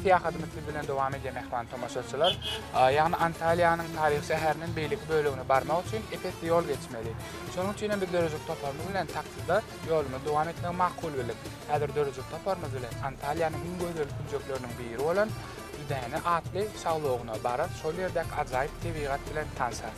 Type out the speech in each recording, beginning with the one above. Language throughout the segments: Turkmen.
siyahadymyz bilen dowam edýän ähwan tomaşaçylar, ýagny Antaliýanyň taryh şäheriniň beýlik bölügine barmak üçin epes ýol geçmeli. Şonuň üçin bir dörejek taparmy bilen taksida ýolumy dowam etmek makul bilen. Häzir dörejek taparmy bilen Antaliýanyň iň gözel kunjuklarynyn biri bolan Düdäne atly şaglygyna barar, şol ýerdäki ajaýyp tebigat bilen tanşar.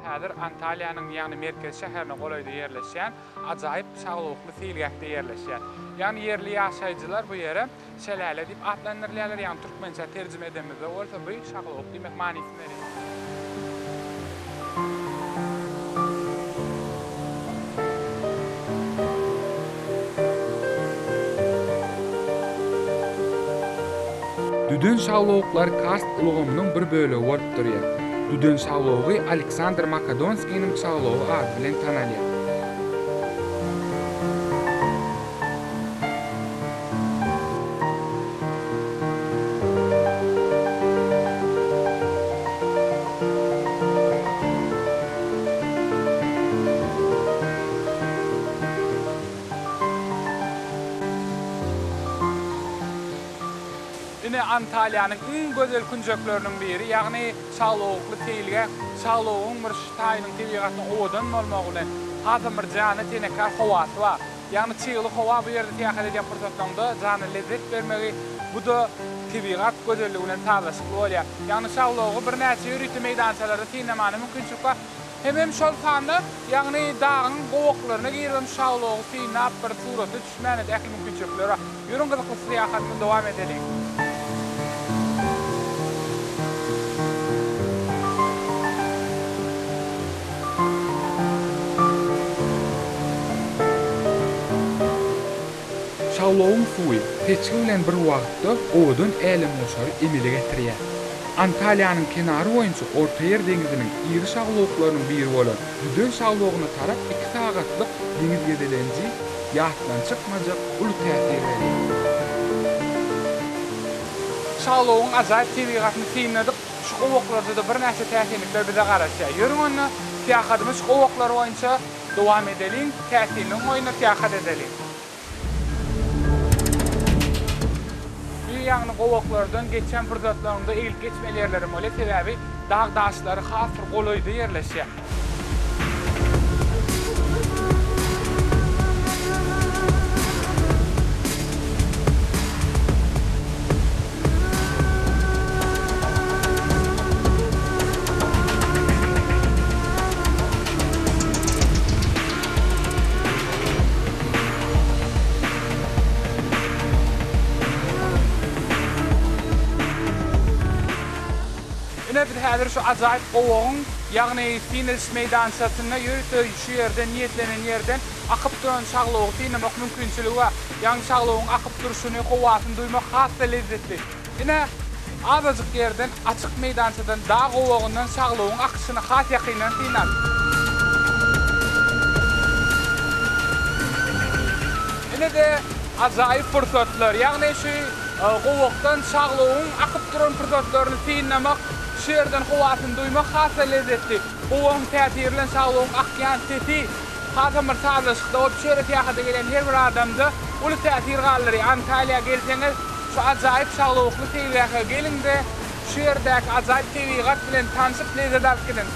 Häzir Antaliýanyň ýagny merkez şäherine golayda ýerleşýän ajaýyp şaglykly fiilgäkde ýerleşýän. Ýagny yerli ýaşaýjylar bu ýere şelale diýip atlandyrylýarlar, ýagny türkmençe terjime edilmede bolsa bu şaglyk diýmek manysynda berer. Düdün şaglyklar Karst ulgamynyň bir bölegi bolup durýar. Düdün şaglygy Aleksandr Makedonskiýanyň şaglygy ady bilen tanalýar. Ine Antaliýanyň iň gözel kunjuklarynyn biri, ýagny şaglykly teýilgä, şaglygyň bir ştaýynyň tebigatyny owadan bolmagy bilen hazır bir jany tenekar howasy bar. Ýagny çyýly howa bu ýerde täýär edýän pursatlarda jany lezzet bermegi, bu da tebigat gözelligi bilen taýlaşyk bolýar. Ýagny şaglygy bir näçe ýürütme meýdançalarda teýnemany mümkinçilik bar. Hemem şol sanda ýagny dagyň gowaklaryna giren şaglygy teýnap bir suraty düşmäne ähli mümkinçilikler bar. Ýörüň gyzykly syýahatyny dowam edelim. Şaglygyň suwy keçki bilen bir wagtda owadan älemoşary emile getirýär. Antaliýanyň kenary boýunça Orta Ýer deňiziniň iri şaglyklarynyň biri bolan Düdün şaglygyna tarap 2 sagatlyk deňiz gezelenji ýatdan çykmajak uly täsir berýär. Şaglygyň ajaýyp tebigatyny synladyk. Şu gowaklarda da bir näçe täsirlikler bize garaşýar. Ýörüň onu täýäkadymyz gowaklar boýunça dowam edelim, täsirliň oýuna täýäkat edelim. Ýagny gowaklardan geçen fürsatlarynda eýilip geçmelärlerim bolýar, sebäbi dağ daşlary has bir golayda ýerleşýär. Bir häzir şu ajaýyp gowagyň, ýagny finish meýdançasyna ýörüp şu ýerden niýetlenen ýerden akyp duran şaglygy tynamak mümkinçiligi bar. Ýagny şaglygyň akyp duruşyny, gowasyny duymak hasda lezzetli. Ine azadyk ýerden açyk meýdançadan dağ gowagyndan şaglygyň akyşyny has ýakyndan tynat. Ine de ajaýyp fursatlar, ýagny şu gowakdan şaglygyň akyp duran fursatlaryny tynnamak, şu yerden gowasyny duymak hasda lezzetli. Gowagyň täsirilen şaglygyň akýan sesi, hazır bir taýlaşykda op şeýle täýäkde gelen her bir adamda uly täsir galary. Antaliýa gelseňiz, şu ajaýyp şaglygy teýilgä gelinde, şu ýerdäki ajaýyp tebigat bilen tanışyp lezzet alyp gelin.